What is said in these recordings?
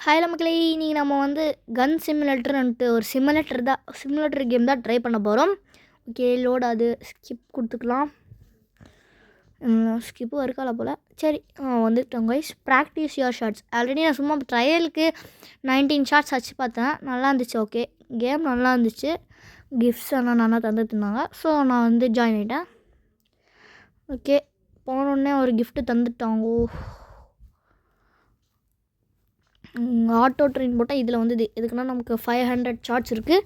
Hi மக்களே, இன்னைக்கு நம்ம வந்து கன் சிமுலேட்டர்ன்ட்டு ஒரு சிமுலேட்டர் கேம் தான் ட்ரை பண்ண போகிறோம். ஓகே, லோட் அது ஸ்கிப் கொடுத்துக்கலாம். ஸ்கிப்பும் இருக்கால போல். சரி, வந்துட்டோம் guys. Practice your shots. Already நான் சும்மா ட்ரையலுக்கு 19 ஷாட்ஸ் அடிச்சு பார்த்தேன். நல்லா இருந்துச்சு. ஓகே, கேம் நல்லா இருந்துச்சு. கிஃப்ட்ஸ் எல்லாம் நல்லா தந்துட்டுருந்தாங்க. ஸோ நான் வந்து ஜாயின் ஆகிட்டேன். ஓகே, போனோடனே ஒரு கிஃப்ட்டு தந்துட்டாங்கோ. ஆட்டோ ட்ரெயின் போட்டால் இதில் வந்து எதுக்குன்னா நமக்கு 500 ஷார்ட்ஸ் இருக்குது.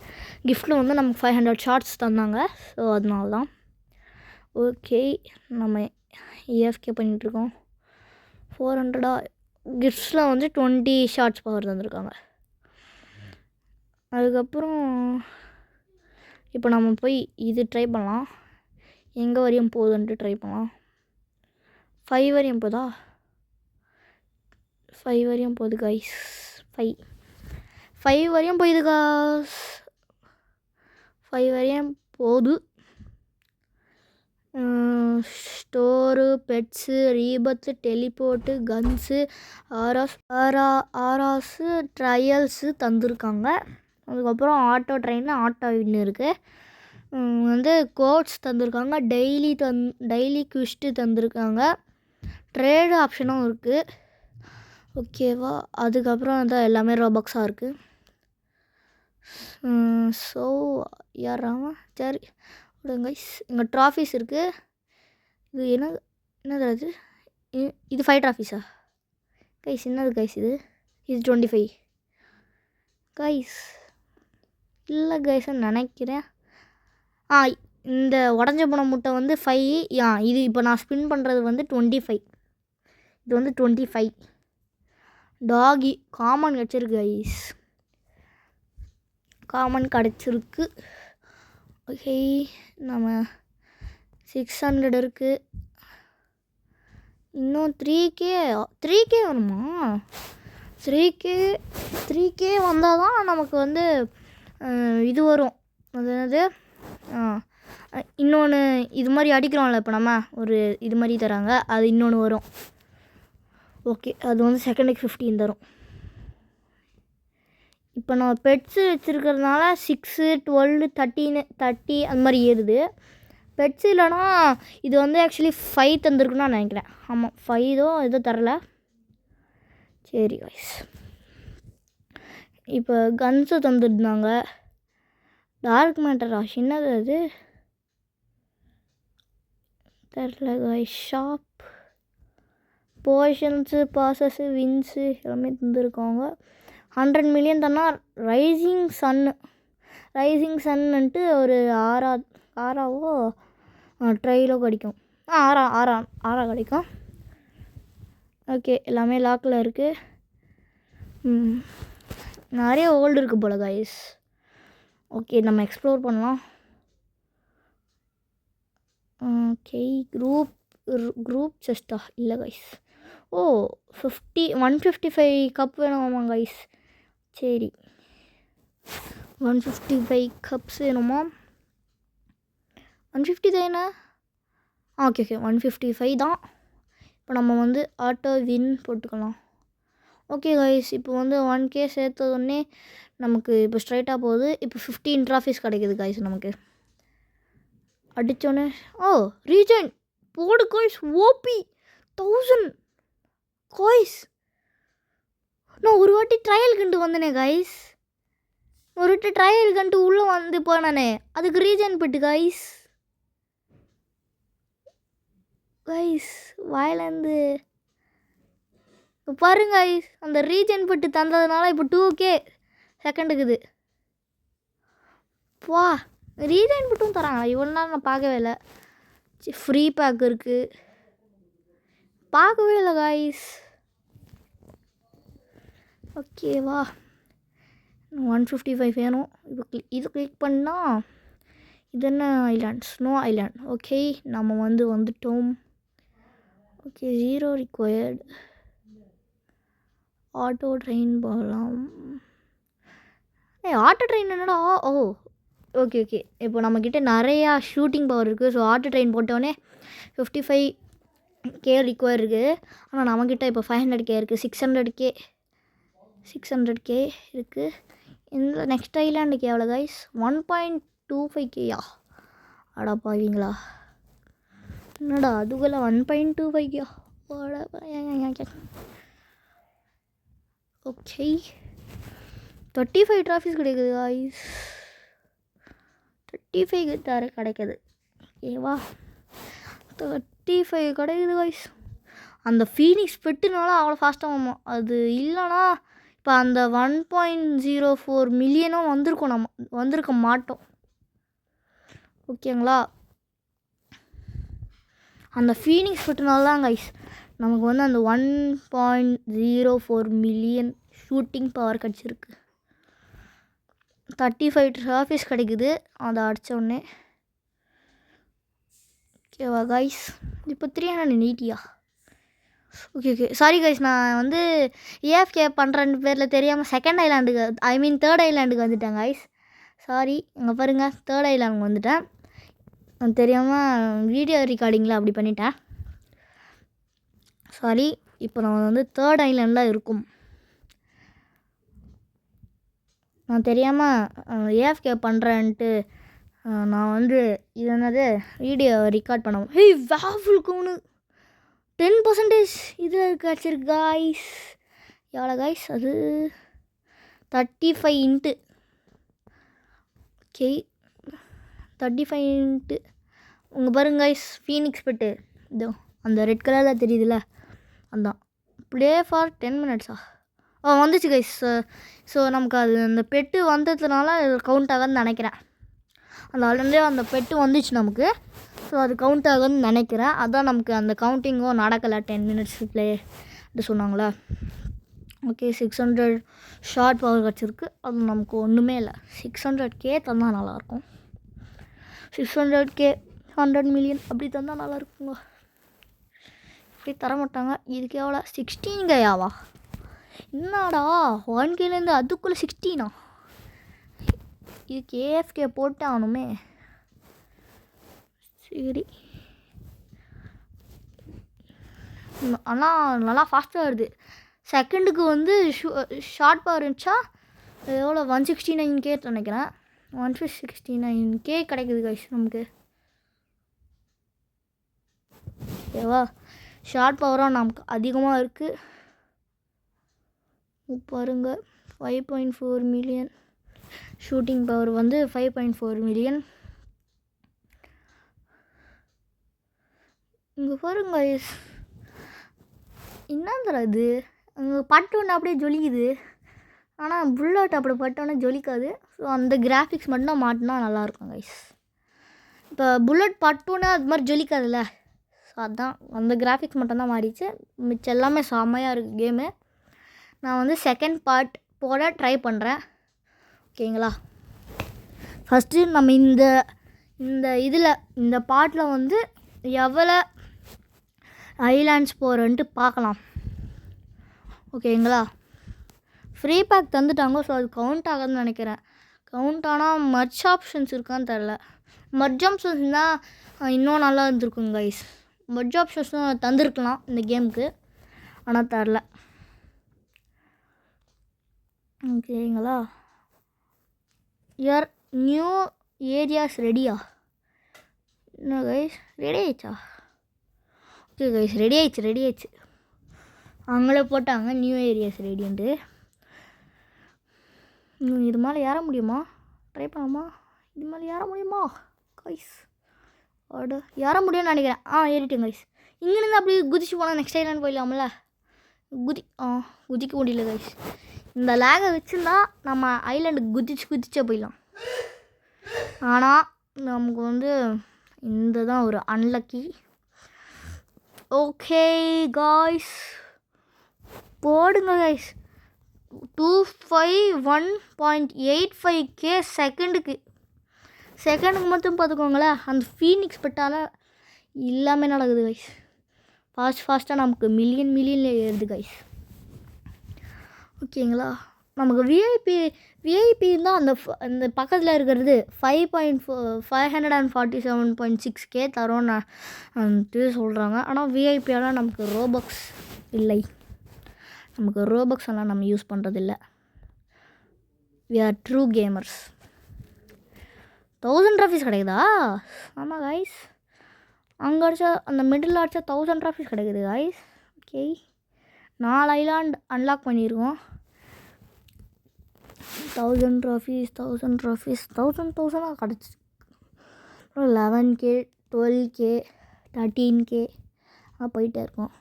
கிஃப்ட்டில் வந்து நமக்கு 500 ஷார்ட்ஸ் தந்தாங்க. ஸோ அதனால தான். ஓகே, நம்ம ஏஎஃப்கே பண்ணிகிட்ருக்கோம். 400 கிஃப்ட்ஸில் வந்து 20 ஷார்ட்ஸ் பவர் தந்துருக்காங்க. அதுக்கப்புறம் இப்போ நம்ம போய் இது ட்ரை பண்ணலாம். எங்கே வரையும் போகுதுன்ட்டு ட்ரை பண்ணலாம். 5 வரையும் போதா? 5 வரையும் போகுது கைஸ். 5 வரையும் போகுது காஸ். 5 வரையும் போகுது. Store, pets, rebirth, teleport, guns, auras, trails தந்துருக்காங்க. அதுக்கப்புறம் ஆட்டோ ட்ரெயினில் ஆட்டோ வின்னு இருக்குது. வந்து கோட்ஸ் தந்துருக்காங்க. டெய்லி குவிஸ்ட்டு தந்துருக்காங்க. ட்ரேடு ஆப்ஷனும் இருக்குது. ஓகேவா? அதுக்கப்புறம் அதான் எல்லாமே ரோபாக்ஸாக இருக்குது. ஸோ யாராமா சரி விடுங்க கைஸ். இங்கே ட்ராஃபீஸ் இருக்குது. இது என்னது அது? இது 5 ட்ராஃபீஸா கைஸ்? என்னது கைஸ் இது? 25 கைஸ். இல்லை கைஸ்ன்னு நினைக்கிறேன். இந்த உடஞ்ச போன முட்டை வந்து 5. இது இப்போ நான் ஸ்பின் பண்ணுறது வந்து 25. இது வந்து 25. டாகி காமன் கிடச்சிருக்கு கைஸ். காமன் கிடச்சிருக்கு. ஓகே, நம்ம 600 இருக்குது. இன்னும் 3K வருமா? 3K வந்தால் தான் நமக்கு வந்து இது வரும். அதாவது இன்னொன்று இது மாதிரி அடிக்கிறோம்ல. இப்போ நம்ம ஒரு இது மாதிரி தராங்க, அது இன்னொன்று வரும். ஓகே, அது வந்து செகண்டுக்கு 15 தரும். இப்போ நான் பெட்ஸு வச்சுருக்கிறதுனால 6, 12, 13, 30 அந்த மாதிரி ஏறுது. பெட்ஸு இல்லைனா இது வந்து ஆக்சுவலி 5 தந்துருக்குன்னு நான் நினைக்கிறேன். ஆமாம், 5 எதுவும் தரல. சரி கைஸ், இப்போ கன்ஸு தந்துருந்தாங்க. டார்க் மேட்டரா? என்னது அது தெரில கைஸ். ஷாப் போர்ஷன்ஸு, பாசஸ்ஸு, வின்ஸு எல்லாமே தந்துருக்காங்க. 100 மில்லியன் தானா? ரைசிங் சன்னுன்ட்டு ஒரு ஆறாவோ ட்ரைலோ கிடைக்கும். ஆறா கிடைக்கும். ஓகே, எல்லாமே லாக்கில் இருக்குது. நிறைய ஓல்டு இருக்குது போல் கைஸ். ஓகே, நம்ம எக்ஸ்ப்ளோர் பண்ணலாம். ஓகே, குரூப் செஸ்டா? இல்லை கைஸ். 155 கப் வேணுமா கைஸ்? சரி, 155 கப்ஸ் வேணுமா? 150 தானே? ஓகே, 155 தான். இப்போ நம்ம வந்து ஆட்டோ வின் போட்டுக்கலாம். ஓகே கைஸ், இப்போ வந்து 1K சேர்த்தோடனே நமக்கு இப்போ ஸ்ட்ரைட்டாக போகுது. இப்போ 15 ட்ராஃபீஸ் கிடைக்குது கைஸ் நமக்கு. அடித்தோடனே ரீஜன் போடு கைஸ். OP 1000 guys. நான் ஒரு வாட்டி ட்ரையல் கண்டு வந்தேனே கைஸ். உள்ளே வந்து போனானே, அதுக்கு ரீஜன் பெட்டு கைஸ். வாயிலேருந்து பாருங்க கைஸ், அந்த ரீஜன் பெட்டு தந்ததுனால இப்போ 2K செகண்டுக்குது. ரீஜன் பெட்டும் தராங்களா? இவ்வளோ நாள் நான் பார்க்கவே இல்லை. ஃப்ரீ பேக் இருக்குது, பார்க்கவே இல்லை கைஸ். ஓகேவா? 155 வேணும். இது கிளிக் பண்ணால் இது என்ன ஐலாண்ட்? Snow island. ஓகே, நம்ம வந்துட்டோம். Okay, 0 required. ஆட்டோ ட்ரெயின் போகலாம். ஆட்டோ ட்ரெயின் என்னடா? ஓகே, இப்போ நம்மக்கிட்ட நிறையா ஷூட்டிங் பவர் இருக்குது. ஸோ ஆட்டோ ட்ரெயின் போட்டோடனே 55K ரிக்வயர் இருக்குது. ஆனால் நம்மக்கிட்ட இப்போ 500K இருக்குது. 600k இருக்குது. இந்த நெக்ஸ்ட் ஐலாண்டுக்கு எவ்வளோ கைஸ்? 1.25kயா? அடா பாவீங்களா, என்னடா அதுக்குள்ள 1.25kயா? ஓகே 35 ட்ராஃபிஸ் கிடைக்குது கைஸ். 35 தர கிடைக்குது. ஓகேவா, 35 கிடைக்குது கைஸ். அந்த ஃபீனிக்ஸ் பெட்டுனால அவ்வளோ ஃபாஸ்ட்டாக ஆகும். அது இல்லைனா இப்போ அந்த 1.04 மில்லியனும் வந்திருக்கோம், நம்ம வந்திருக்க மாட்டோம். ஓகேங்களா, அந்த ஃபீனிக்ஸ் பெட்டுனால தான் கைஸ் நமக்கு வந்து அந்த 1.04 மில்லியன் ஷூட்டிங் பவர் கிடச்சிருக்கு. 35 ட்ராஃபிஸ் கிடைக்குது அதை அடித்தோடனே. ஓகேவா கைஸ், இப்போ 380யா? ஓகே சாரி கைஸ், நான் வந்து ஏஎஃப்கே பண்ணுறேன்னு பேரில் தெரியாமல் செகண்ட் ஐலாண்டுக்கு தேர்ட் ஐலாண்டுக்கு வந்துட்டேன் கைஸ். சாரி, இங்கே பாருங்கள், தேர்ட் ஐலாண்டுக்கு வந்துட்டேன். நான் தெரியாமல் வீடியோ ரெக்கார்டிங்கில் அப்படி பண்ணிட்டேன், சாரி. இப்போ நான் வந்து தேர்ட் ஐலாண்டில் இருக்கும். நான் தெரியாமல் ஏஎஃப்கே பண்ணுறேன்ட்டு நான் வந்து இது என்னது வீடியோ ரெக்கார்ட் பண்ண. ஹேய் வேஃபுல் கோனு 10% இது கிடச்சிருக்கு காய்ஸ். எவ்வளோ காய்ஸ்? அது 35 இன்ட்டு. ஓகே 35 இன்ட்டு உங்கள் பாருங்க காய்ஸ், ஃபீனிக்ஸ் பெட்டு இதோ அந்த ரெட் கலரில் தெரியுதுல்ல, அதுதான். Play for 10 மினிட்ஸா? வந்துச்சு கைஸ். ஸோ நமக்கு அது அந்த பெட்டு வந்ததுனால கவுண்ட் ஆகுதுன்னு நினைக்கிறேன். அந்த ஆல்ரெண்டே அந்த பெட்டு வந்துச்சு நமக்கு, ஸோ அது கவுண்ட் ஆகுதுன்னு நினைக்கிறேன். அதான் நமக்கு அந்த கவுண்டிங்கும் நடக்கலை. 10 மினிட்ஸ் ப்ளே அப்படி சொன்னாங்களே. ஓகே 600 ஷார்ட் பவர் கிடச்சிருக்கு. அது நமக்கு ஒன்றுமே இல்லை. 600k தந்தால் நல்லாயிருக்கும். 600k 100 மில்லியன் அப்படி தந்தால் நல்லாயிருக்குங்க. இப்படி தரமாட்டாங்க. இதுக்கு எவ்வளோ? 16kவா? என்னடா 1kலேருந்து அதுக்குள்ளே 16ஆ? இதுக்கு ஏஎஃப்கே போட்டு ஆகணுமே. சரி, ஆனால் நல்லா ஃபாஸ்ட்டாக வருது. செகண்டுக்கு வந்து ஷார்ட் பவர் இருந்துச்சா எவ்வளோ? 169k நினைக்கிறேன். 169k கிடைக்குது கைஸ் நமக்கு. ஓகேவா, ஷார்ட் பவராக நமக்கு அதிகமாக இருக்குது. பாருங்க 5.4 மில்லியன் ஷூட்டிங் பவர் வந்து 5.4 மில்லியன். இங்கே பாருங்க என்னங்கிற அது அங்கே பட்டோன்னு அப்படியே ஜொலிக்குது. ஆனால் புல்லட் அப்படி பட்டோன்னே ஜொலிக்காது. ஸோ அந்த கிராஃபிக்ஸ் மட்டும் மாட்டினா நல்லாயிருக்கும் கைஸ். இப்போ புல்லட் பட்டோன்னே அது மாதிரி ஜொலிக்காதுல்ல, ஸோ அதுதான் அந்த கிராஃபிக்ஸ் மட்டும்தான் மாறிச்சு. மிச்சம் எல்லாமே செம்மையாக இருக்குது கேமு. நான் வந்து செகண்ட் பார்ட் போட ட்ரை பண்ணுறேன். ஓகேங்களா, ஃபஸ்ட்டு நம்ம இந்த இதில் இந்த பார்ட்டில் வந்து எவ்வளோ ஐலாண்ட்ஸ் போகிறோன்ட்டு பார்க்கலாம். ஓகேங்களா, ஃப்ரீ பேக் தந்துட்டாங்க. ஸோ அது கவுண்ட் ஆகுதுன்னு நினைக்கிறேன். கவுண்ட் ஆனால் மர்ச் ஆப்ஷன்ஸ் இருக்கான்னு தெரில. மர்ஜ் ஆப்ஷன்ஸ் தான் இன்னும் நல்லா இருந்திருக்குங்க கைஸ். மர்ஜ் ஆப்ஷன்ஸும் தந்துருக்கலாம் இந்த கேமுக்கு, ஆனால் தரல. ஓகேங்களா, யுவர் நியூ ஏரியாஸ் ரெடியா? என்ன கைஸ் ரெடி ஆயிடுச்சா? ஓகே கைஸ் ரெடி ஆயிடுச்சு. அவங்களே போட்டாங்க நியூ ஏரியாஸ் ரெடின்ட்டு. இது மேலே ஏற முடியுமா? ட்ரை பண்ணலாமா? இது மேலே ஏற முடியுமா கைஸ்? ஏற முடியும்னு நினைக்கிறேன். ஏறிட்டேன் கைஸ். இங்கேருந்து அப்படி குதிச்சு போனால் நெக்ஸ்ட் ஐலாண்ட் போயிடலாம்ல. குதிக்க முடியல கைஸ். இந்த லேகை வச்சுருந்தா நம்ம ஐலாண்டுக்கு குதிச்சே போயிடலாம். ஆனால் நமக்கு வந்து இந்த தான் ஒரு அன்லக்கி. ஓகே காய்ஸ், போடுங்க கைஸ். 251.85k செகண்டுக்கு மட்டும் பார்த்துக்கோங்களேன். அந்த ஃபீனிக்ஸ் பெட்டால் எல்லாமே நடக்குது கைஸ். ஃபாஸ்ட்டாக நமக்கு மில்லியனில் ஏறுது கைஸ். ஓகேங்களா, நமக்கு விஐபி தான் அந்த பக்கத்தில் இருக்கிறது 547.6k தரோன்னு சொல்கிறாங்க. ஆனால் விஐபியால் நமக்கு ரோபக்ஸ் இல்லை. நமக்கு ரோபக்ஸ் எல்லாம் நம்ம யூஸ் பண்ணுறதில்ல. We are true gamers. 1000 trophies கிடைக்குதா? ஆமாம் கைஸ், அங்கே அடித்தா அந்த மிடில் அடித்தா 1000 ட்ராஃபீஸ் கிடைக்குது கைஸ். ஓகே, 4 ஐலாண்ட் அன்லாக் பண்ணியிருக்கோம். 1000 ட்ராஃபீஸ் 1000 கிடச்சி. அப்புறம் 11K 12K 13K போயிட்டே இருக்கோம்.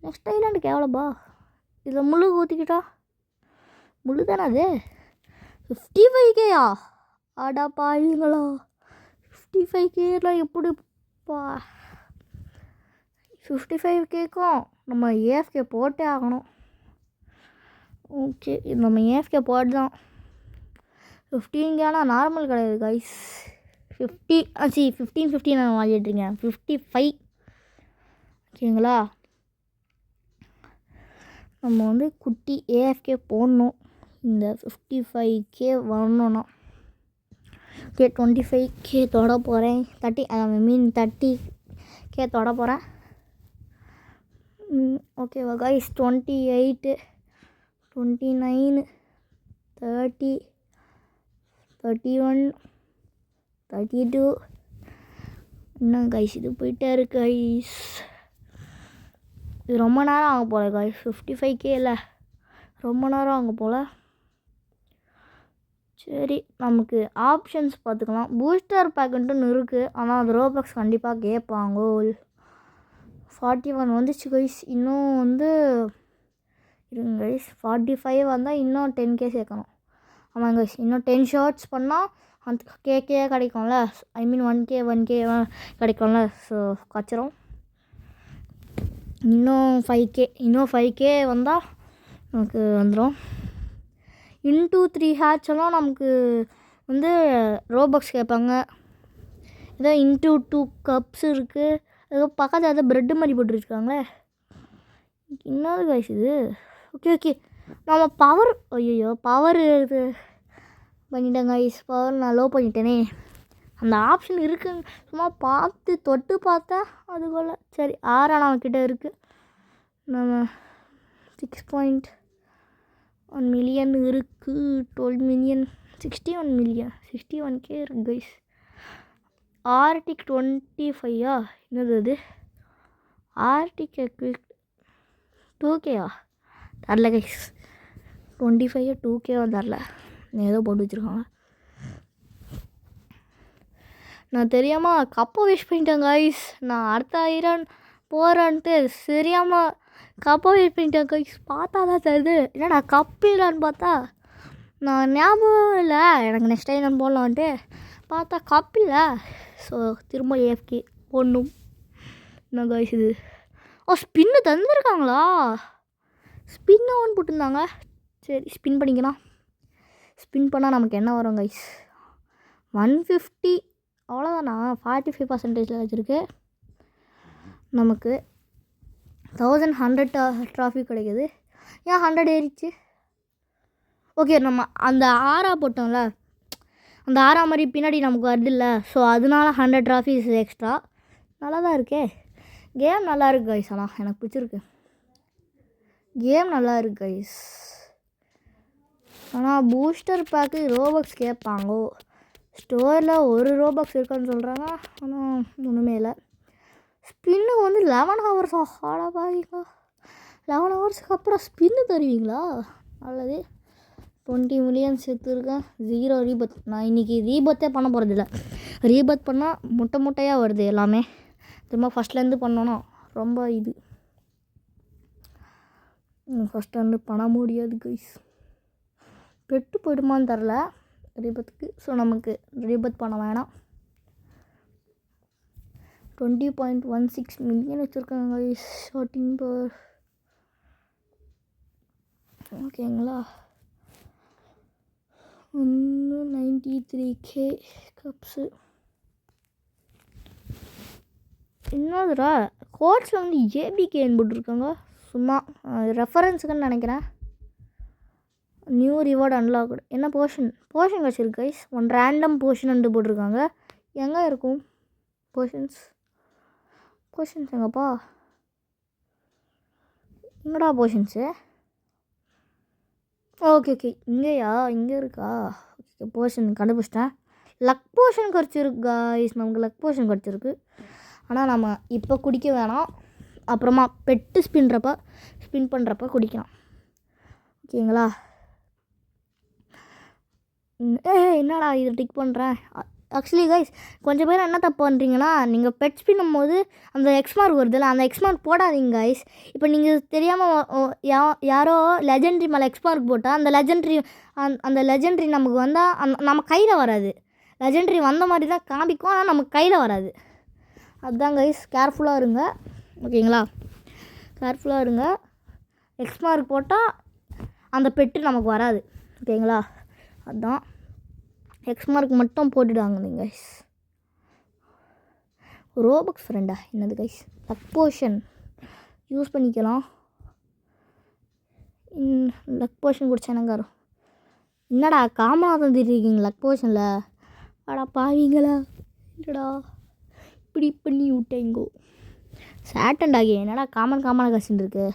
நெக்ஸ்ட் ஐலாண்டுக்கு எவ்வளோப்பா? இதில் முழு ஊற்றிக்கிட்டா முழு தானே அது? 55Kயா? ஆடா பாருங்களா, 55Kலாம் எப்படிப்பா? 55Kக்கும் நம்ம ஏஎஃப்கே போட்டே ஆகணும். ஓகே, இது நம்ம ஏஎஃப்கே போட்டு தான். 15Kனா நார்மல் கிடையாது கைஸ். 15 நான் வாங்கிட்டுருங்க. 55 ஓகேங்களா? நம்ம வந்து குட்டி ஏஎஃப்கே போடணும். இந்த 55K வரணும்னா ஓகே 25K தொட போகிறேன். 30K தொட போகிறேன். ஓகேவா கைஸ்? 28 29 30 31 32 இன்னும் கைஸ் இது போயிட்டே இருக்கு கைஸ். இது ரொம்ப நேரம் ஆக போல கைஸ். 55K இல்லை, ரொம்ப நேரம் ஆக போல். சரி, நமக்கு ஆப்ஷன்ஸ் பார்த்துக்கலாம். பூஸ்டர் பேக்கெட்டுன்னு இருக்குது, ஆனால் அது ரோபக்ஸ் கண்டிப்பாக கேட்பாங்க. 41 வந்துச்சு கைஸ். இன்னும் வந்து இருங்க கைஸ், 45 வந்தால் இன்னும் 10K சேர்க்கணும். ஆமாம் கைஸ், இன்னும் 10 ஷார்ட்ஸ் பண்ணால் அந்த கேக்கே கிடைக்கும்ல. ஐ மீன் 1K கிடைக்கும்ல. ஸோ கச்சிரும். இன்னும் 5K வந்தால் நமக்கு வந்துடும். இன்டூ 3 ஹேட்ச் எல்லாம் நமக்கு வந்து ரோபக்ஸ் கேட்பாங்க. ஏதோ இன்டூ 2 கப்ஸ் இருக்குது. ஏதோ பக்கத்தில் ஏதோ ப்ரெட்டு மாதிரி போட்டுருக்காங்களே, என்னது கைஸ் இது? ஓகே நம்ம பவர் இது பண்ணிட்டேன் கைஸ். பவர் நான் லோ பண்ணிட்டேனே. அந்த ஆப்ஷன் இருக்குன்னு சும்மா பார்த்து தொட்டு பார்த்தா அதுக்குள்ள சரி 6 நம்மக்கிட்ட இருக்குது. நம்ம 6.1 மில்லியன் இருக்குது. 12 மில்லியன் 61 மில்லியன் 61K இருக்குது கைஸ். ஆர்டிக் 25 என்னது அது? ஆர்டிக் 2Kயா? தரல கைஸ். 25 2K தரல, ஏதோ போட்டு வச்சுருக்காங்க. நான் தெரியாமல் கப்பை வேஸ்ட் பண்ணிட்டேன் கைஸ். நான் அடுத்த ஐரன் போகிறேன்ட்டு தெரியாமல் கப்பை வேஸ்ட் பண்ணிட்டேன் கைஸ். பார்த்தா தான் தருது. என்னடா கப்பு இல்லைன்னு பார்த்தா நான் ஞாபகம் இல்லை எனக்கு. நெக்ஸ்ட் ஐரன் போடலான்ட்டு பார்த்தா கப் இல்லை. ஸோ திரும்ப ஏஎஃப்கே போடணும். என்ன கைஸ் இது? ஸ்பின்னு தந்துருக்காங்களா? ஸ்பின்னு ஒன்று போட்டிருந்தாங்க. சரி ஸ்பின் பண்ணிக்கலாம். ஸ்பின் பண்ணால் நமக்கு என்ன வரும் கைஸ்? 150 அவ்வளோதானா? 45% வச்சுருக்கு. நமக்கு 1100 ட்ராஃபி கிடைக்கிது. ஏன் 100 ஏறிச்சு? ஓகே, நம்ம அந்த ஆரா போட்டோம்ல, அந்த ஆரா மாதிரி பின்னாடி நமக்கு வருது இல்லை. ஸோ அதனால 100 ட்ராஃபிஸ் எக்ஸ்ட்ரா. நல்லா தான் இருக்கே. கேம் நல்லா இருக்குது கைஸ். ஆனால் எனக்கு பிடிச்சிருக்கு. கேம் நல்லா இருக்குது கைஸ். ஆனால் பூஸ்டர் பேக்கு ரோபக்ஸ் கேட்பாங்கோ. ஸ்டோரில் ஒரு ரோபக்ஸ் இருக்கான்னு சொல்கிறாங்க, ஆனால் ஒன்றுமே இல்லை. ஸ்பின்னு வந்து 11 ஹவர்ஸா? ஆடா பாருங்களா, 11 ஹவர்ஸுக்கு அப்புறம் ஸ்பின்னு தருவீங்களா? நல்லது. 20 மில்லியன் சேர்த்துருக்கேன். 0 ரீபத். நான் இன்றைக்கி ரீபத்தே பண்ண போகிறதில்ல. ரீபத் பண்ணால் முட்டையாக வருது எல்லாமே. திரும்ப ஃபஸ்ட்லேருந்து பண்ணோன்னா ரொம்ப இது. ஃபஸ்ட்லேருந்து பண்ண முடியாது கைஸ். பெட்டு போயிடுமான்னு தரல ரீபத்துக்கு. ஸோ நமக்கு ரீபத் பண்ண வேணாம். 20.16 மில்லியன் வச்சுருக்காங்க கைஸ் ஷாட்டிங் பவர். ஓகேங்களா? 93K cups. என்னதுடா கோட்ஸில் வந்து ஏபிகேன்னு போட்டிருக்காங்க. சும்மா ரெஃபரன்ஸுக்குன்னு நினைக்கிறேன். New reward unlocked. என்ன போர்ஷன் கிடச்சிருக்கு கைஸ்? 1 ரேண்டம் போர்ஷன் போட்டிருக்காங்க. எங்கே இருக்கும் போர்ஷன்ஸ் எங்கப்பா? எங்கடா போர்ஷன்ஸு? ஓகே ஓகே இங்கேயா இங்கே இருக்கா? ஓகே போர்ஷன் கண்டுபிடிச்சிட்டேன். லக் போர்ஷன் கிடச்சிருக்கு காய்ஸ், நமக்கு லக் போர்ஷன் கிடச்சிருக்கு. ஆனால் நம்ம இப்போ குடிக்க வேணாம், அப்புறமா பெட்டு ஸ்பின் பண்ணுறப்ப குடிக்கலாம். ஓகேங்களா? என்னடா இது டிக் பண்ணுறேன். ஆக்சுவலி கைஸ் கொஞ்சம் பேர் என்ன தப்பு பண்ணுறீங்கன்னா, நீங்கள் பெட் ஸ்பின்னும் போது அந்த எக்ஸ்மார்க் வருதுல்ல, அந்த எக்ஸ்மார்க் போடாதீங்க கைஸ். இப்போ நீங்கள் தெரியாமல் யாரோ லெஜெண்ட்ரி மேலே எக்ஸ்மார்க் போட்டால் அந்த லெஜெண்ட்ரி நமக்கு வந்தால் நம்ம கையில் வராது. லெஜெண்ட்ரி வந்த மாதிரி தான் காமிக்கும், ஆனால் நமக்கு கையில் வராது. அதுதான் கைஸ், கேர்ஃபுல்லாக இருங்க. ஓகேங்களா? கேர்ஃபுல்லாக இருங்க. எக்ஸ்மார்க் போட்டால் அந்த பெட்டு நமக்கு வராது. ஓகேங்களா? அதுதான் எக்ஸ்மார்க் மட்டும் போட்டுடுவாங்க நீங்கள் கைஸ். ரோபக்ஸ் ஃப்ரெண்டா என்னது கைஸ்? லக் போஷன் யூஸ் பண்ணிக்கலாம். லக் போஷன் குடிச்சா என்னங்க வரும்? என்னடா காமனாக தந்துருக்கீங்க லக் போஷனில்? அடா பாவீங்களா, என்னடா இப்படி பண்ணி விட்டேங்கோ. சாட்டன் டாகி என்னடா காமனாக கசின்னு இருக்கு.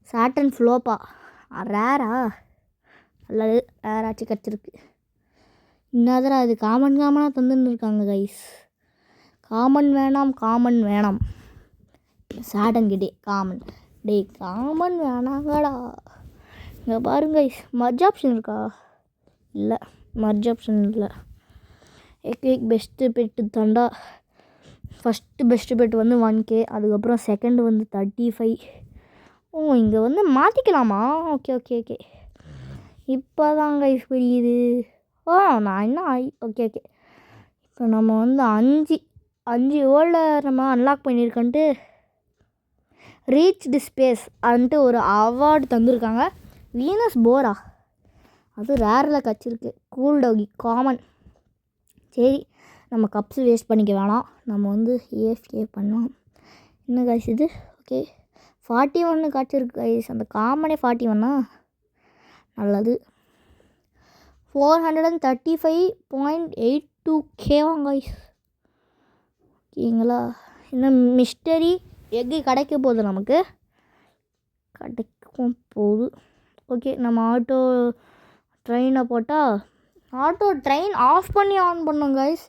சாட்டன் ஃப்ளோப்பா ரேரா? நல்லது, ரேராச்சும் கிடச்சிருக்கு. என்னதுரா அது காமனாக தந்துன்னு இருக்காங்க கைஸ். காமன் வேணாம். சாட்டன் கிட்டே காமன் வேணாங்கடா. இங்கே பாருங்க கைஸ், மர்ஜ் ஆப்ஷன் இருக்கா? இல்லை, மர்ஜ் ஆப்ஷன் இல்லை. எக்விக் பெஸ்ட்டு பெட்டு தாண்டா. ஃபஸ்ட்டு பெஸ்ட்டு பெட்டு வந்து 1K, அதுக்கப்புறம் செகண்டு வந்து 35. இங்கே வந்து மாற்றிக்கலாமா? ஓகே இப்போ தான் கைஸ் புரியுது. நான் என்ன ஓகே இப்போ நம்ம வந்து 5 வேர்ல்டில் நம்ம அன்லாக் பண்ணியிருக்கன்ட்டு ரீச் தி ஸ்பேஸ் அன்ட்டு ஒரு அவார்டு தந்துருக்காங்க. வீனஸ் போரா, அது ரேரில் கிடச்சிருக்கு. கூல் டாகி காமன். சரி, நம்ம கப்ஸ் வேஸ்ட் பண்ணிக்க வேணாம், நம்ம வந்து ஏஎஃப்கே பண்ணோம். என்ன கைஸ் இது? ஓகே 41 கிடச்சிருக்கு கைஸ். அந்த காமனே 41 நல்லது. 435.82K guys. ஓகேங்களா? இன்னும் மிஸ்டரி எக்கு கிடைக்க போகுது, நமக்கு கிடைக்கும் போகுது. ஓகே, நம்ம ஆட்டோ ட்ரெயினை போட்டால் ஆட்டோ ட்ரெயின் ஆஃப் பண்ணி ஆன் பண்ணோம் கைஸ்,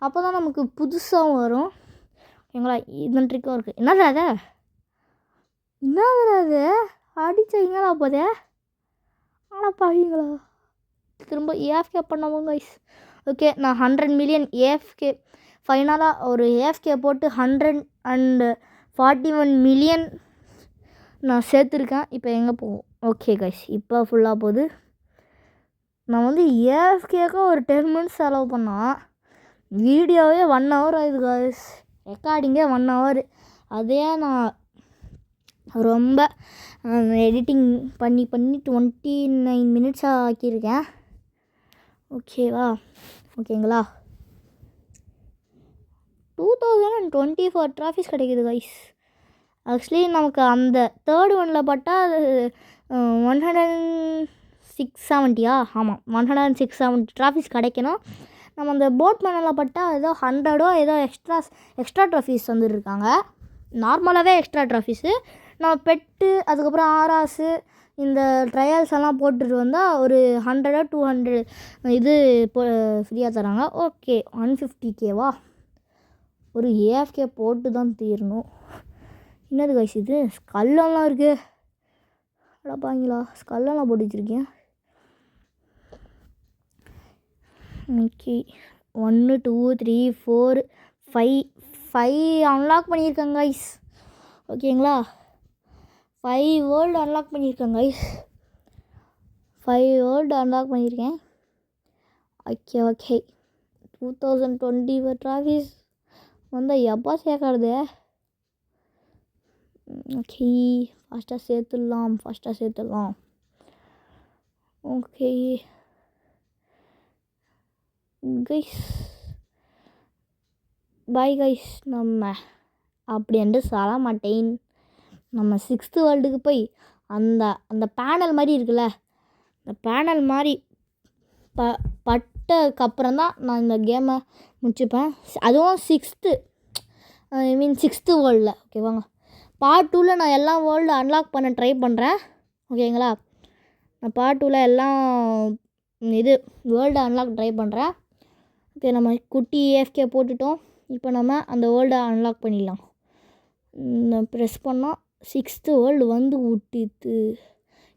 அப்போ தான் நமக்கு புதுசாக வரும். ஓகேங்களா? இந்த ட்ரிக்கும் இருக்குது. என்னது அது அடிச்சிங்களா போதே? ஆனால் பாவீங்களா, திரும்ப ஏஎஃப்கே பண்ணுவோம் கைஸ். ஓகே, நான் 100 மில்லியன் ஏஎஃப்கே ஃபைனலாக ஒரு ஏஎஃப்கே போட்டு 141 மில்லியன் நான் சேர்த்துருக்கேன். இப்போ எங்கே போகும்? ஓகே கைஸ், இப்போ ஃபுல்லாக போகுது. நான் வந்து ஏஎஃப்கேக்கு ஒரு 10 மினிட்ஸ் செலவு பண்ணால் வீடியோவே 1 ஹவர் ஆகுது கைஸ். ரெக்கார்டிங்கே 1 ஹவர். அதே நான் ரொம்ப எடிட்டிங் பண்ணி 29 மினிட்ஸாக ஆக்கியிருக்கேன். ஓகேங்களா? 2024 ட்ராஃபிஸ் கிடைக்குது கைஸ். ஆக்சுவலி நமக்கு அந்த தேர்ட் ஒன்னில் பட்டால் 170 ஆமாம் 170 ட்ராஃபிஸ் கிடைக்கணும். நம்ம அந்த போட் மேனில் பட்டால் ஏதோ 100 ஏதோ எக்ஸ்ட்ரா ட்ராஃபிஸ் வந்துருக்காங்க. நார்மலாகவே எக்ஸ்ட்ரா ட்ராஃபிஸு நம்ம பெட்டு அதுக்கப்புறம் ஆராஸு இந்த ட்ரையல்ஸ் எல்லாம் போட்டுட்டு வந்தால் ஒரு 100 200 இது ஃப்ரீயாக தராங்க. ஓகே 150K ஒரு ஏஎஃப்கே போட்டு தான் தீரணும். என்னது கைஸ் இது? ஸ்கல்லெல்லாம் இருக்குது. அடப்பாங்களா, ஸ்கல்லெல்லாம் போட்டு வச்சுருக்கேன். ஓகே 1 2 3 4 5 அன்லாக் பண்ணியிருக்கேன் கைஸ். ஓகேங்களா? 5 வேர்ல்டு அன்லாக் பண்ணியிருக்கேன் கைஸ். 5 வேர்ல்டு அன்லாக் பண்ணியிருக்கேன். ஓகே 2024 ட்ராஃபிஸ் வந்தால் எப்போ சேர்க்கறது? ஓகே ஃபாஸ்ட்டாக சேர்த்துடலாம். Okay guys, bye guys. நம்ம அப்படின்ட்டு சொல்ல மாட்டேன். நம்ம 6th வேர்ல்டுக்கு போய் அந்த பேனல் மாதிரி இருக்குல்ல, அந்த பேனல் மாதிரி பட்டதுக்கப்புறம் தான் நான் இந்த கேமை முடிச்சுப்பேன். அதுவும் 6th வேர்ல்டில். ஓகேவாங்க? பார்ட் 2ல் நான் எல்லா வேர்ல்டு அன்லாக் பண்ண ட்ரை பண்ணுறேன். ஓகேங்களா? நான் பார்ட் 2ல் எல்லாம் இது வேர்ல்டு அன்லாக் ட்ரை பண்ணுறேன். ஓகே, நம்ம குட்டி ஏஎஃப்கே போட்டுட்டோம். இப்போ நம்ம அந்த வேர்ல்டை அன்லாக் பண்ணிடலாம். ப்ரெஸ் பண்ணால் 6th வேர்ல்டு வந்து விட்டுது.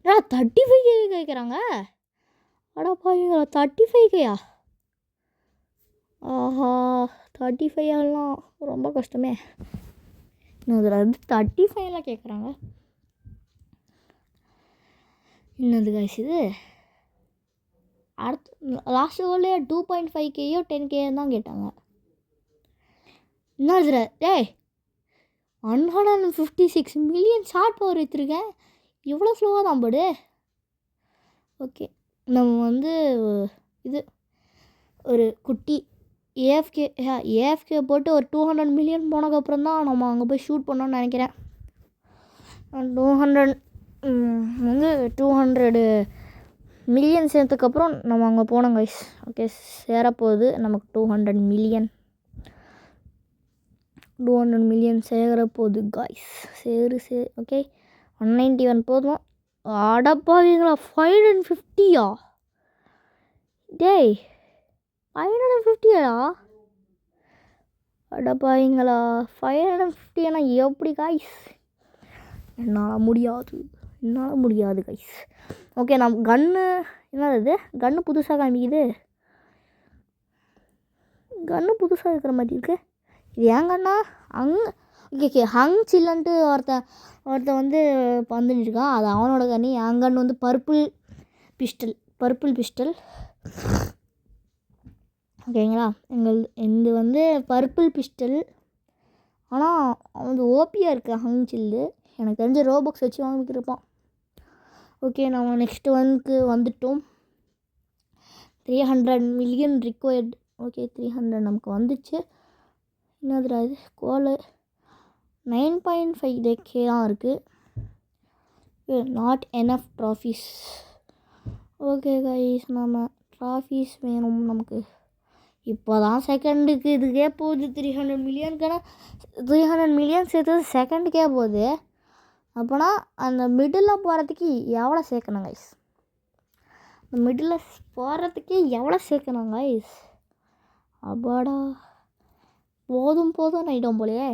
ஏன்னா 35K கேட்குறாங்க. அடப்பாங்க, 35Kயா? ஆஹா, 35 ரொம்ப கஷ்டமே. இன்னும் அது 35 கேட்குறாங்க. என்னது கைஸ் இது? அடுத்து லாஸ்ட் வேர்ல்டே 2.5Kயோ 10K தான் கேட்டாங்க. என்ன இதுல டேய் 156 மில்லியன் ஷார்ட் பவர் வச்சுருக்கேன். இவ்வளோ ஸ்லோவாக தான் போடு. ஓகே, நம்ம வந்து இது ஒரு குட்டி ஏஎஃப்கே போட்டு ஒரு 200 மில்லியன் போனதுக்கப்புறம் தான் நம்ம அங்கே போய் ஷூட் பண்ணோன்னு நினைக்கிறேன். 200 மில்லியன் சேர்த்ததுக்கப்புறம் நம்ம அங்கே போனோம் கைஸ். ஓகே, சேரப்போகுது நமக்கு 200 மில்லியன் சேரப்போகுது கைஸ். ஓகே, 191 போதும். அடப்பாவீங்களா, 550யா? டேய் 550யா? அடப்பாவீங்களா, 550 எப்படி கைஸ்? என்னால் முடியாது கைஸ். ஓகே, நம்ம கன்று என்னது? கன்று புதுசாக காமிக்குது. கன்று புதுசாக இருக்கிற மாதிரி இருக்குது. இது ஏன் கண்ணா? ஓகே ஹங் சில்லன்ட்டு ஒருத்தன் வந்து வந்துட்டு இருக்கான். அது அவனோட கண்ணு. என் கன்று வந்து பர்பிள் பிஸ்டல். ஓகேங்களா, இது வந்து பர்பிள் பிஸ்டல். ஆனால் அவன் வந்து ஓபியாக இருக்குது ஹங் சில்லு. எனக்கு தெரிஞ்ச ரோபாக்ஸ் வச்சு வாங்கிக்கிருப்பான். ஓகே, நம்ம நெக்ஸ்ட் ஒன்க்கு வந்துட்டோம். 300 மில்லியன் ரிக்வயர்டு. ஓகே, 300 நமக்கு வந்துச்சு. என்னதுடா இது? கோலு 9.5K தான் இருக்குது. Not enough trophies. Okay guys, நம்ம ட்ராஃபீஸ் வேணும் நமக்கு. இப்போ தான் செகண்டுக்கு இதுக்கே போகுது. 300 மில்லியன் சேர்த்தது செகண்டுக்கே போகுது. அப்போனா அந்த மிடில் போகிறதுக்கு எவ்வளோ சேர்க்கணும் கைஸ்? அந்த மிடில் போகிறதுக்கு எவ்வளோ சேர்க்கணும் கைஸ்? அப்பாடா, போதும் நைட்டும் போலையே.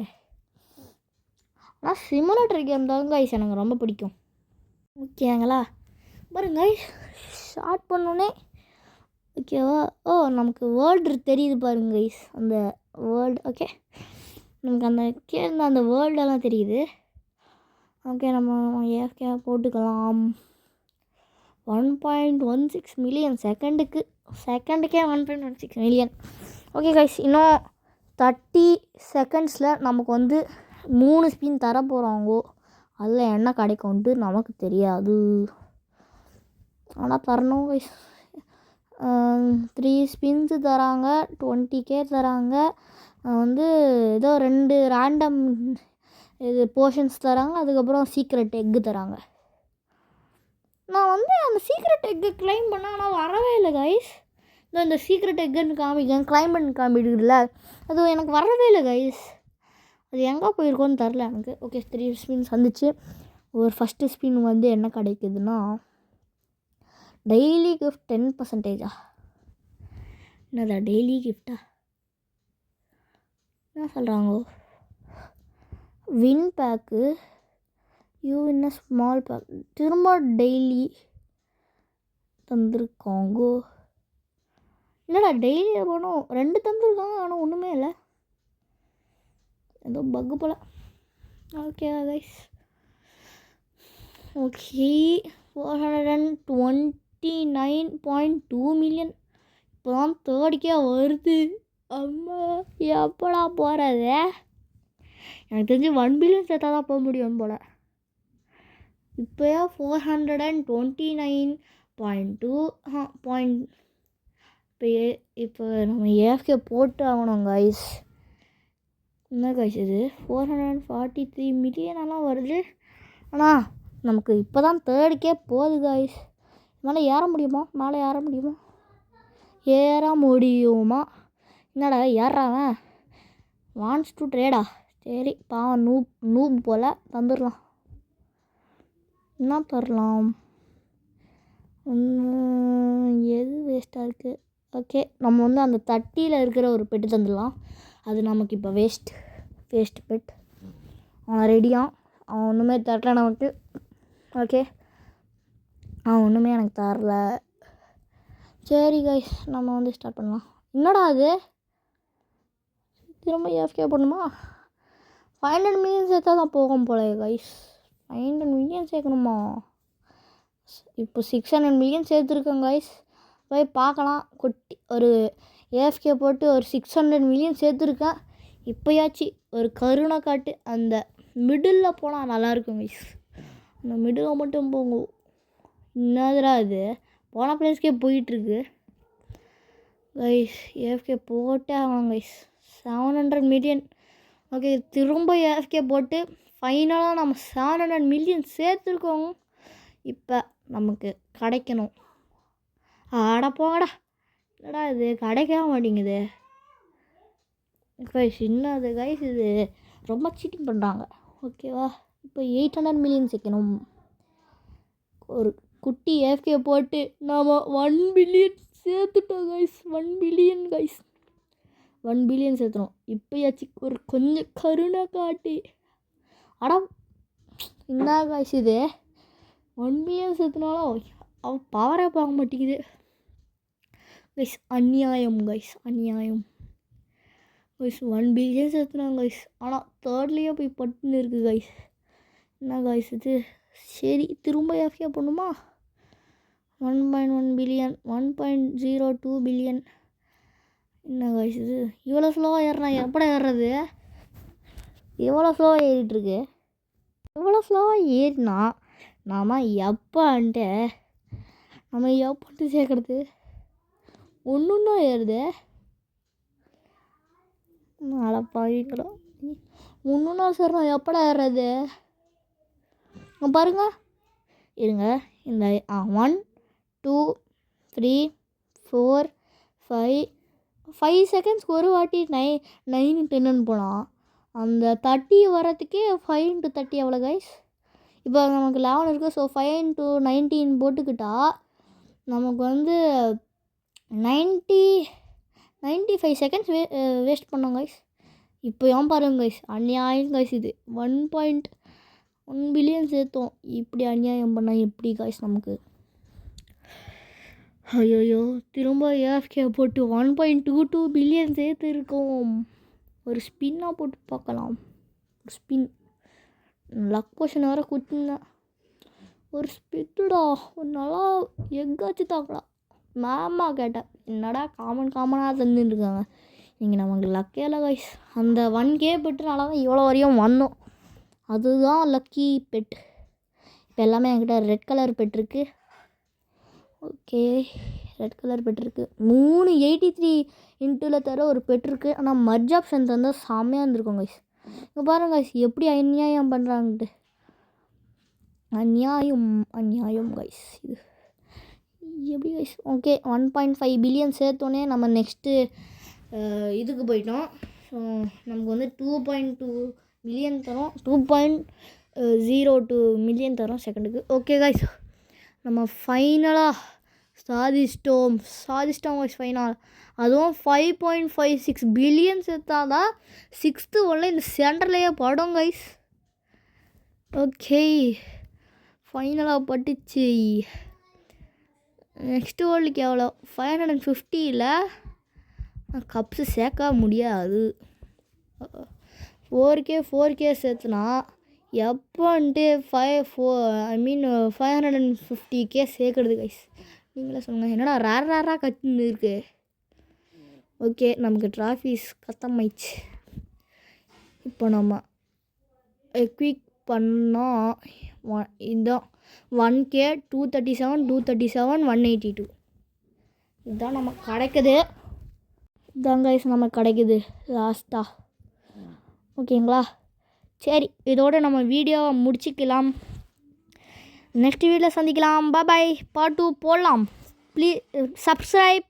ஆனால் சிமுலேட்டர் கேம் தான் கைஸ் எனக்கு ரொம்ப பிடிக்கும். ஓகேங்களா, பாருங்க கைஸ், ஸ்டார்ட் பண்ணோன்னே ஓகேவா? நமக்கு வேர்ல்டு தெரியுது பாருங்க கைஸ், அந்த வேர்ல்டு. ஓகே, நமக்கு அந்த வேர்ல்டெல்லாம் தெரியுது. ஓகே, நம்ம ஏஎஃப்கே போட்டுக்கலாம். 1.16 மில்லியன் செகண்டுக்கே 1.16 மில்லியன். ஓகே கைஸ், இன்னும் 30 செகண்ட்ஸில் நமக்கு வந்து 3 ஸ்பின் தர போகிறாங்கோ. அதில் என்ன கிடைக்கும்ட்டு நமக்கு தெரியாது. ஆனால் தரணும் கைஸ். 3 ஸ்பின்ஸு தராங்க, 20K தராங்க. வந்து ஏதோ 2 ரேண்டம் இது போர்ஷன்ஸ் தராங்க. அதுக்கப்புறம் சீக்ரெட் எக்கு தராங்க. நான் வந்து அந்த சீக்ரெட் எக்கு கிளைம் பண்ணேன், ஆனால் வரவே இல்லை கைஸ். இந்த சீக்ரெட் எக்குன்னு கிளைம் பண்ணி காமிடுல, அது எனக்கு வரவே இல்லை கைஸ். அது எங்கே போயிருக்கோன்னு தெரில எனக்கு. ஓகே, 3 ஸ்பின்ஸ் வந்துச்சு. ஒரு ஃபஸ்ட்டு ஸ்பின் வந்து என்ன கிடைக்குதுன்னா டெய்லி கிஃப்ட் 10%. என்னதா டெய்லி கிஃப்டா? என்ன சொல்கிறாங்க? Win pack, you in a small pack. திரும்ப டெய்லி தந்துருக்காங்கோ. இல்லைடா, டெய்லி போனோம் 2 தந்துருக்காங்க, ஆனால் ஒன்றுமே இல்லை. ஏதோ பக்கு போல். Okay guys. Okay, 429.2 million. இப்போ தான் 3K வருது. அம்மா, எப்படா போகிறது? எனக்கு தெரிஞ்சு 1 பில்லியன் சேர்த்தா தான் போக முடியும் போல். இப்போயா 429.2 இப்போ நம்ம ஏஎஃப்கே போட்டு ஆகணும் கைஸ். என்ன கைஸ் இது? 443 மில்லியனெல்லாம் வருது. ஆனால் நமக்கு இப்போ தான் 3K போகுது கைஸ். மேலே ஏற முடியுமா? என்னடா ஏறாவன் வாண்ட்ஸ் டு ட்ரேடா? சரி, பாவம் நூப் போல் தந்துடலாம். என்ன தரலாம்? எது வேஸ்ட்டாக இருக்குது? ஓகே, நம்ம வந்து அந்த தட்டியில் இருக்கிற ஒரு பெட்டு தந்துடலாம். அது நமக்கு இப்போ வேஸ்ட் பெட். அவன் ரெடியாக, அவன் ஒன்றுமே தரல நமக்கு. ஓகே, அவன் ஒன்றுமே எனக்கு தரல. சரி கைஸ், நம்ம வந்து ஸ்டார்ட் பண்ணலாம். என்னடா அது, திரும்ப AFK பண்ணுமா? 500 மில்லியன் சேர்த்தா தான் போகும் போல கைஸ். 500 மில்லியன் சேர்க்கணுமா? இப்போ 600 மில்லியன் சேர்த்துருக்கேன் கைஸ். போய் பார்க்கலாம். குட்டி ஒரு AFK போட்டு ஒரு 600 மில்லியன் சேர்த்துருக்கேன். இப்போயாச்சும் ஒரு கருணை காட்டு. அந்த மிடில் போனால் நல்லாயிருக்கும் கைஸ். அந்த மிடில் மட்டும் போங்க. என்னதுடா இது, போன பிளேஸ்க்கே போயிட்டுருக்கு கைஸ். AFK போட்டே ஆகலாம் கைஸ். 700 மில்லியன். ஓகே, திரும்ப AFK போட்டு ஃபைனலாக நம்ம 700 மில்லியன் சேர்த்துருக்கோம். இப்போ நமக்கு கிடைக்கணும். போங்கடா. என்னடா இது கிடைக்கவே மாட்டேங்குது கைஸ். என்னது கைஸ், இது ரொம்ப சீட்டிங் பண்ணுறாங்க. ஓகேவா, இப்போ 800 மில்லியன் சேர்க்கணும். ஒரு குட்டி AFK போட்டு நாம் 1 பில்லியன் சேர்த்துட்டோம் கைஸ். 1 பில்லியன் கைஸ், 1 பில்லியன் சேர்த்துறோம். இப்போயாச்சும் ஒரு கொஞ்சம் கருணை காட்டி. என்ன கைஸ் இது, 1 பில்லியன் சேர்த்துனாலும் அவள் பவரே பார்க்க மாட்டேங்குது கைஸ். அநியாயம் கைஸ், அநியாயம் கைஸ். 1 billion சேர்த்துனாங்க guys. ஆனால் தேர்ட்லேயே போய் பட்டுன்னு இருக்குது கைஸ். என்ன கைஸ் இது? சரி, திரும்ப AFK பண்ணுமா? 1.1 பில்லியன், 1.02 பில்லியன். என்ன கைஸ் இது, இவ்வளோ ஸ்லோவாக ஏறினா எப்படா ஏறுறது? எவ்வளோ ஸ்லோவாக ஏறிட்டுருக்கு? இவ்வளோ ஸ்லோவாக ஏறினா நாம் எப்போன்ட்டு சேர்க்குறது? ஒன்றுன்னா ஏறுது. பாவிங்களா, ஒன்றுன்னா சேர்னா எப்படா ஏறுறது? பாருங்க, இருங்க. இந்த 1 2 3 4 5 செகண்ட்ஸ்க்கு ஒரு வாட்டி 9 10ன்னு போனால் அந்த 30 வரத்துக்கே 5 × 30 எவ்வளோ கைஸ்? இப்போ நமக்கு 11 இருக்குது. ஸோ 5 × 19 போட்டுக்கிட்டா நமக்கு வந்து 95 செகண்ட்ஸ் வேஸ்ட் பண்ணோம் கைஸ். இப்போ ஏன் பாருங்க கைஸ், அநியாயம் கைஸ். இது 1.1 பில்லியன் சேர்த்தோம். இப்படி அநியாயம் பண்ணால் எப்படி கைஸ் நமக்கு? ஐயோ, திரும்ப AFK போட்டு 1.22 பில்லியன் சேர்த்துருக்கோம். ஒரு ஸ்பின்னாக போட்டு பார்க்கலாம். ஒரு ஸ்பின் லக் போஷன் வேறு குத்தினேன். ஒரு ஸ்பிட்டுடா, ஒரு நல்லா எக்காச்சு தாக்கலாம். மேம்மா கேட்டேன், என்னடா காமனாக தந்துட்டுருக்காங்க. நீங்கள் நமக்கு லக்கே இல்லை கைஸ். அந்த 1K பெட்டுனால தான் இவ்வளோ வரையும் வந்தோம். அதுதான் லக்கி பெட். இப்போ எல்லாமே என்கிட்ட ரெட் கலர் பெட் இருக்குது. ஓகே, ரெட் கலர் பெட் இருக்குது. 383 இன்ட்டில் தர ஒரு பெட் இருக்குது. ஆனால் மர்ஜ் ஆப்ஷன் தந்தால் செம்மையாக இருந்திருக்கும் கைஸ். இப்போ பாருங்க கைஸ், எப்படி அநியாயம் பண்ணுறாங்கன்ட்டு. அநியாயம் கைஸ், இது எப்படி கைஸ்? ஓகே, 1.5 பில்லியன் சேர்த்தோன்னே நம்ம நெக்ஸ்ட்டு இதுக்கு போயிட்டோம். ஸோ நமக்கு வந்து 2.2 மில்லியன் தரும். 2.02 மில்லியன் தரும் செகண்டுக்கு. ஓகே கைஸ், நம்ம ஃபைனலாக சாதிச்சிட்டோம் கைஸ். ஃபைனல் அதுவும் 5.56 பில்லியன் சேர்த்தா தான் 6th ஒன்றில் இந்த சென்டர்லேயே படம் கைஸ். ஓகே, ஃபைனலாக பட்டுச்சு. நெக்ஸ்ட் வேர்ல்டுக்கு எவ்வளோ? 550ல் கப்ஸு சேர்க்க முடியாது. 4K சேர்த்துனா எப்போன்ட்டு 550K சேர்க்குறது guys. நீங்களே சொல்லுங்கள், என்னடா ரேராக கற்றுன்னு இருக்குது. ஓகே, நமக்கு ட்ராஃபீஸ் கத்தமாயிடுச்சு. இப்போ நம்ம எக்விக் பண்ணால் இதுதான் 1K 237 182 இதுதான் நமக்கு கிடைக்குது. இதுதான் கைஸ் நமக்கு கிடைக்குது லாஸ்ட்டாக. ஓகேங்களா? சரி, இதோடு நம்ம வீடியோவை முடிச்சிக்கலாம். நெக்ஸ்ட் வீடியோவில் சந்திக்கலாம். பாய். பார்ட் 2 போடலாம். Please subscribe.